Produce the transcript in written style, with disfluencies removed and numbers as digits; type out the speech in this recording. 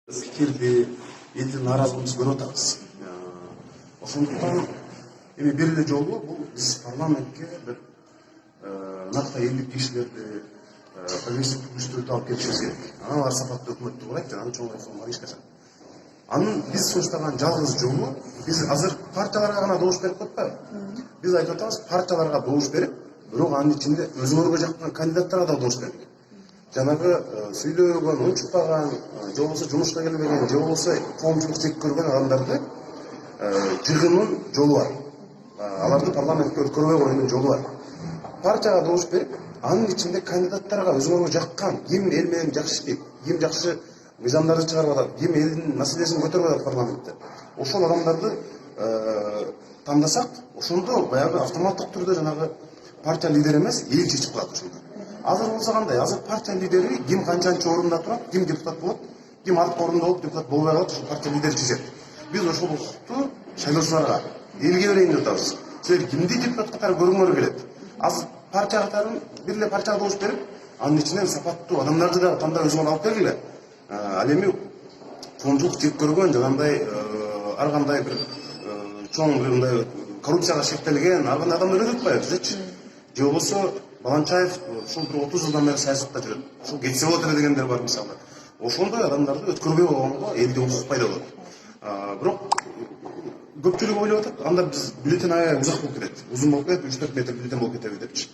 Пикирди, элдин нааразылыгын көрүп атабыз. Ошондуктан эми бир эле жолу бул биз парламентке бир накта элдик кишилерди прогрессивдүү күчтөрдү алып келишибиз керек. Анан алар сапаттуу өкмөттү курайт, анан чоң реформалар ишке ашат. Анын биз сунуштаган жалгыз жолу биз азыр партияларга гана добуш берип атпайбы? Биз айтып атабыз, партияларга добуш берип, бирок анын ичинде өзүңөргө жаккан кандидаттарга да добуш берип. Жанагы сүйлөгөн, унчукпаган, же болбосо жумушка келбеген, же болбосо коомчулук жек көргөн адамдарды жыгынын жолу бар. Аларды парламентке өткөрбөй коюунун жолу бар. Партияга добуш берип, анын ичинде кандидаттарга өзүңөргө жаккан, ким эл менен жакшы иштейт, ким жакшы мыйзамдарды чыгарып атат, ким элдин маселесин көтөрүп атат парламентте. Ошол адамдарды тандасак, ошондо баягы автоматтык түрдө жанагы партия лидери эмес, эл чечип калат ошондо. Азыр болсо кандай? Азыр партия лидери ким канчанчы орунда турат, ким депутат болот, ким артка орунда болуп депутат болбой калат, ошол партия лидери чечет. Биз ошол укукту шайлоочуларга, элге берейин деп атабыз. Силер кимди депутат катары көргүңөр келет? Азыр партия катарын бир эле партияга добуш берип, анын ичинен сапаттуу адамдарды да тандап өзүңөр алып келгиле. Ал эми коомчулук жек көргөн, жанагындай ар кандай бир чоң бир мындай коррупцияга шектелген ар кандай адамдар өтүп атпайбы бизечи? Же болбосо Баланчаев ушул бир 30 жылдан бери саясатта жүрөт. Ушул кетсе болот эле дегендер бар мисалы. Ошондой адамдарды өткөрбөй койгонго элде укук пайда болот. Бирок көпчүлүк ойлоп атат, анда биз бюллетень аябай узак болуп кетет. Узун болуп кетет, 3-4 метр бюллетень болуп кетеби депчи.